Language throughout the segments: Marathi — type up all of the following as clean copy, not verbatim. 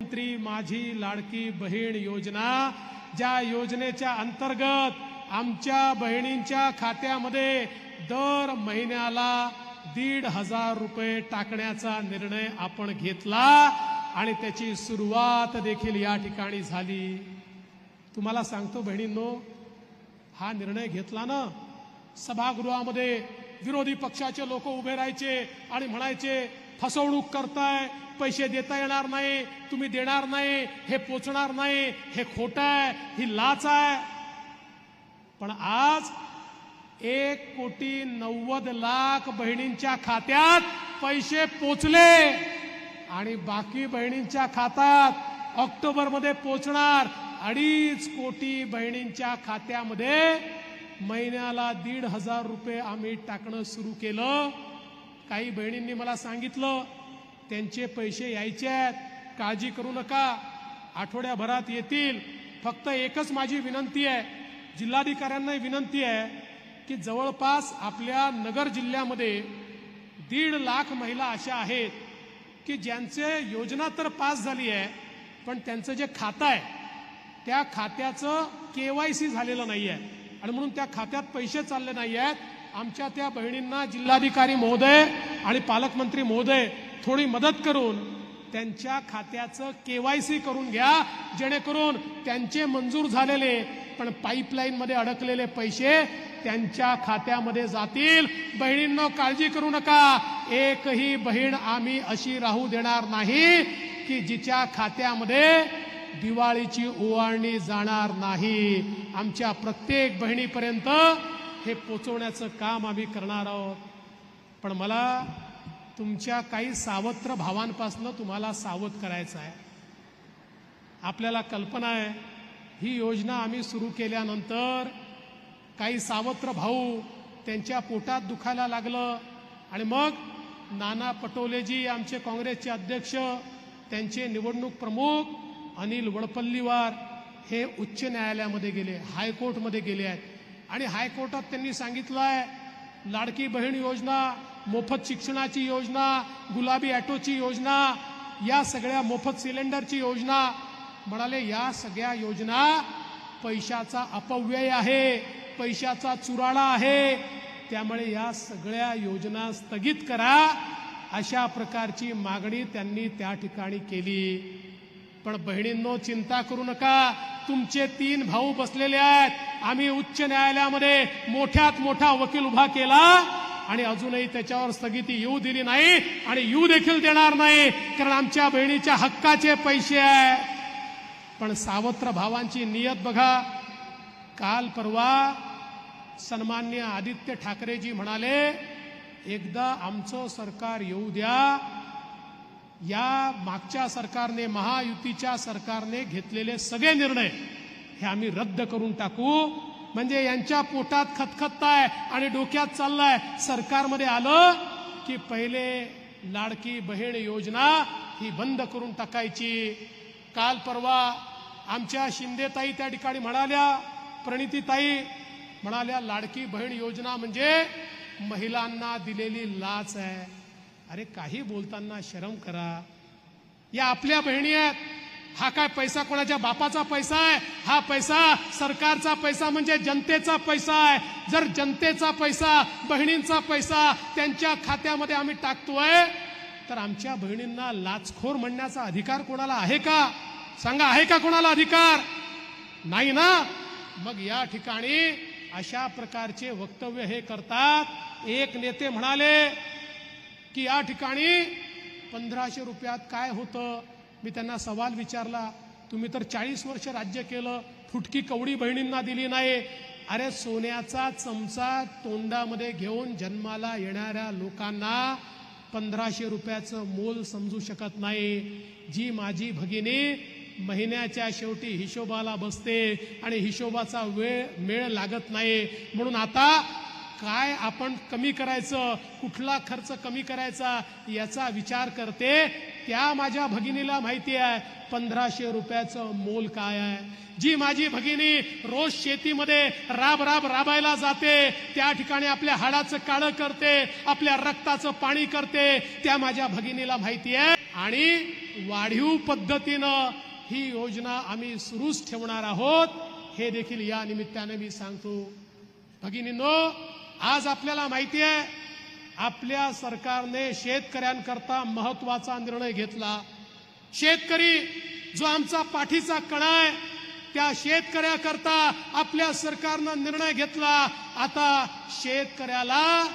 मुख्यमंत्री माझी लाडकी बहीण योजना, ज्या योजनेच्या अंतर्गत आमच्या बहिणींच्या खात्यामध्ये दर महिन्याला 1,500 रुपये टाकण्याचा निर्णय आपण घेतला आणि त्याची सुरुवात देखील या ठिकाणी झाली। तुम्हाला सांगतो बहिणींनो, हा निर्णय घेतला ना, सभागृहामध्ये विरोधी पक्षाचे लोक उभे राहायचे आणि म्हणायचे फसवणूक करताय, पैसे देता येणार नाही, तुम्ही देणार नाही, हे पोचणार नाही, हे खोटं आहे, ही लाच आहे। पण आज 1,90,00,000 बहिणींच्या खात्यात पैसे पोचले आणि बाकी बहिणींच्या खात्यात ऑक्टोबर मध्ये पोचणार। 2.5 कोटी बहिणींच्या खात्यामध्ये महिन्याला 1,500 रुपये आम्ही टाकणं सुरू केलं। काही बहिणींनी मला सांगितलं त्यांचे पैसे यायचे आहेत, काळजी करू नका, आठवड्याभरात येतील। फक्त एकच माझी विनंती आहे, जिल्हाधिकाऱ्यांना विनंती आहे की जवळपास आपल्या नगर जिल्ह्यामध्ये 1.5 लाख महिला अशा आहेत की ज्यांचे योजना तर पास झाली आहे, पण त्यांचं जे खातं आहे त्या खात्याचं KYC झालेलं नाही आहे आणि म्हणून त्या खात्यात पैसे चालले नाही आहेत। आमच्या त्या बहिणींना जिल्हाधिकारी महोदय आणि पालकमंत्री महोदय थोडी मदत करून त्यांच्या खात्याचं KYC करून घ्या, जेणेकरून त्यांचे मंजूर झालेले पण पाईपलाईन मध्ये अडकलेले पैसे त्यांच्या खात्यामध्ये जातील। बहिणींनो, काळजी करू नका, एकही बहीण आम्ही अशी राहू देणार नाही की जिच्या खात्यामध्ये दिवाळीची ओवाळणी जाणार नाही। आमच्या प्रत्येक बहिणीपर्यंत हे पोचवण्याचं काम आम्ही करणार आहोत। पण मला तुमच्या काही सावत्र भावांपासून तुम्हाला सावध करायचं आहे। आपल्याला कल्पना आहे ही योजना आम्ही सुरू केल्यानंतर काही सावत्र भाऊ त्यांच्या पोटात दुखायला लागलं आणि मग नाना पटोलेजी आमचे काँग्रेसचे अध्यक्ष, त्यांचे निवडणूक प्रमुख अनिल वडपल्लीवार हे उच्च न्यायालयामध्ये गेले, हायकोर्टमध्ये गेले आहेत आणि हायकोर्टात त्यांनी सांगितलं आहे लाडकी बहीण योजना, मोफत शिक्षणाची योजना, गुलाबी ऑटोची योजना, या सगळ्या मोफत सिलेंडरची योजना, म्हणाले या सगळ्या योजना पैशाचा अपव्यय आहे, पैशाचा चुराडा आहे, त्यामुळे या सगळ्या योजना स्थगित करा, अशा प्रकारची मागणी त्यांनी त्या ठिकाणी केली। पण बहिणींनो, चिंता करू नका, तुमचे 3 भाऊ बसलेले आहेत। आम्ही उच्च न्यायालयामध्ये मोठ्यात मोठा वकील उभा केला आणि अजूनही त्याच्यावर स्थगिती येऊ दिली नाही आणि येऊ देखील देणार नाही, कारण आमच्या बहिणीच्या हक्काचे पैसे आहे। पण सावत्र भावांची नियत बघा, काल परवा सन्माननीय आदित्य ठाकरेजी म्हणाले एकदा आमचं सरकार येऊ द्या, या मागच्या सरकारने, महायुतीच्या सरकारने घेतलेले सगळे निर्णय हे आम्ही रद्द करून टाकू। म्हणजे यांच्या पोटात खतखतताय आणि डोक्यात चाललाय सरकारमध्ये आलं की पहिले लाडकी बहीण योजना ही बंद करून टाकायची। काल परवा आमच्या शिंदेताई त्या ठिकाणी म्हणाल्या, प्रणितीताई म्हणाल्या लाडकी बहीण योजना म्हणजे महिलांना दिलेली लाच आहे। अरे काही बोलताना शरम करा, या आपल्या बहिणी आहेत, हा काय पैसा कोणाच्या बापाचा पैसा आहे? हा पैसा सरकारचा पैसा म्हणजे जनतेचा पैसा आहे। जर जनतेचा पैसा, बहिणींचा पैसा त्यांच्या खात्यामध्ये आम्ही टाकतोय तर आमच्या बहिणींना लाचखोर म्हणण्याचा अधिकार कोणाला आहे का? सांगा, आहे का कोणाला अधिकार? नाही ना। मग या ठिकाणी अशा प्रकारचे वक्तव्य हे करतात। एक नेते म्हणाले की या ठिकाणी 1500 रुपयात काय होतं? मी त्यांना सवाल विचारला, तुम्ही तर 40 वर्ष राज्य केलं, फुटकी कवडी बहिणींना दिली नाही। अरे सोन्याचा चमचा तोंडामध्ये घेऊन जन्माला येणाऱ्या लोकांना 1500 रुपयाचं मोल समजू शकत नाही। जी माझी भगिनी महिन्याच्या शेवटी हिशोबाला बसते आणि हिशोबाचा मेळ लागत नाही, म्हणून आता काय आपण कमी करायचं, कुठला खर्च कमी करायचा याचा विचार करते। त्या माझ्या भगिनीला माहिती आहे 1500 रुपयाचं मोल काय आहे। जी माझी भगिनी रोज शेतीमध्ये राबायला जाते, त्या ठिकाणी आपल्या हाडाचं काळं करते, आपल्या रक्ताचं पाणी करते, त्या माझ्या भगिनीला माहिती आहे। आणि वाढीव पद्धतीनं ही योजना आम्ही सुरूच ठेवणार आहोत, हे देखील या निमित्ताने मी सांगतो. भगिनींनो, आज आपल्याला माहिती आहे आपल्या सरकारने शेतकऱ्यांकरता महत्वाचा निर्णय घेतला. शेतकरी जो आमचा पाठीचा कणा आहे, त्या शेतकऱ्याकरता आपल्या सरकारनं निर्णय घेतला. आता शेतकऱ्याला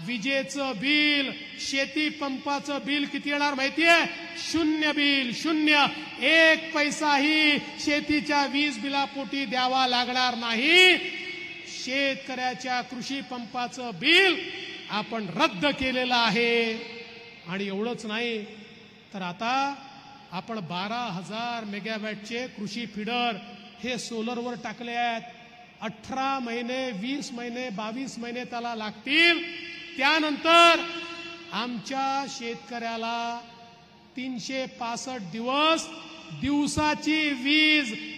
विजेचं बिल, शेती पंपाचं बिल किती येणार माहितीये? 0 बिल, 0. 1 पैसाही शेतीच्या वीज बिलापोटी द्यावा लागणार नाही. शेतकऱ्याच्या कृषी पंपाचं बिल आपण रद्द केलेलं आहे. आणि एवढंच नाही तर आता आपण 12,000 मेगावॅटचे कृषी फीडर हे सोलरवर टाकले आहेत. 18 महिने, 20 महिने, 22 महिने त्याला लागतील. त्यानंतर आमच्या शेतकऱ्याला 365 दिवस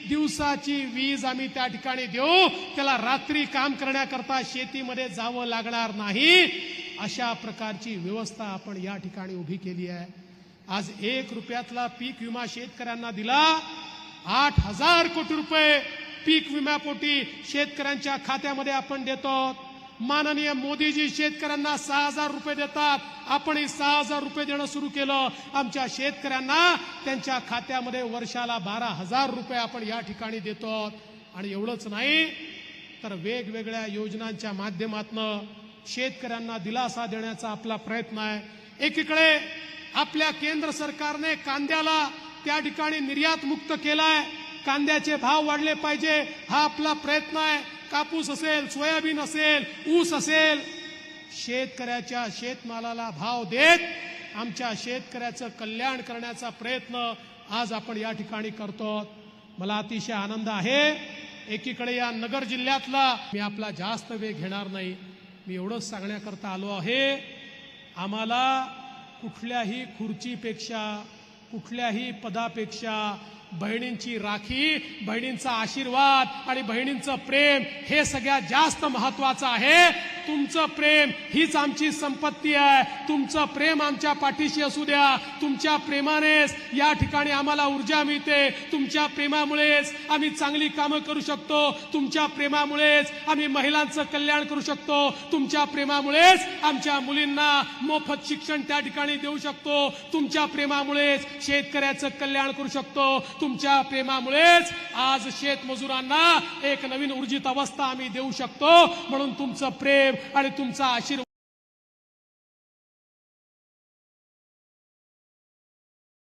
दिवसाची वीज आम्ही त्या ठिकाणी देऊ. त्याला रात्री काम करण्याकरता शेतीमध्ये जावं लागणार नाही. अशा प्रकारची व्यवस्था आपण या ठिकाणी उभी केली आहे. आज 1 रुपयातला पीक विमा शेतकऱ्यांना दिला. 8,000 कोटी रुपये पीक विम्यापोटी शेतकऱ्यांच्या खात्यामध्ये आपण देतो. माननीय मोदीजी शेतकऱ्यांना 6,000 रुपये देतात. आपणही 6,000 रुपये देणं सुरू केलं. आमच्या शेतकऱ्यांना त्यांच्या खात्यामध्ये वर्षाला 12,000 रुपये आपण या ठिकाणी देतो. आणि एवढंच नाही तर वेगवेगळ्या योजनांच्या माध्यमातून शेतकऱ्यांना दिलासा देण्याचा आपला प्रयत्न आहे. एकीकडे आपल्या केंद्र सरकारने कांद्याला त्या ठिकाणी निर्यात मुक्त केलाय. कांद्याचे भाव वाढले पाहिजे हा आपला प्रयत्न आहे. कापूस असेल, सोयाबीन असेल, ऊस असेल, शेतकऱ्याच्या शेतमालाला भाव देत आमच्या शेतकऱ्याचं कल्याण करण्याचा प्रयत्न आज आपण या ठिकाणी करतो. मला अतिशय आनंद आहे. एकीकडे या नगर जिल्ह्यातला मी आपला जास्त वेळ घेणार नाही. मी एवढंच सांगण्याकरता आलो आहे, आम्हाला कुठल्याही खुर्चीपेक्षा, कुठल्याही पदापेक्षा बहिणींची राखी, बहिणींचा आशीर्वाद आणि बहिणींचं प्रेम हे सगळ्यात जास्त महत्वाचं आहे. तुमचं प्रेम हीच आमची संपत्ती आहे. तुमचं प्रेम आमच्या पाठीशी असू द्या. तुमच्या प्रेमानेच या ठिकाणी आम्हाला ऊर्जा मिळते. तुमच्या प्रेमामुळेच आम्ही चांगली कामं करू शकतो. तुमच्या प्रेमामुळेच आम्ही महिलांचं कल्याण करू शकतो. तुमच्या प्रेमामुळेच आमच्या मुलींना मोफत शिक्षण त्या ठिकाणी देऊ शकतो. तुमच्या प्रेमामुळेच शेतकऱ्याचं कल्याण करू शकतो. तुमच्या प्रेमामुळेच आज शेतमजुरांना एक नवीन ऊर्जित अवस्था आम्ही देऊ शकतो. म्हणून तुमचं प्रेम आणि तुमचा आशीर्वाद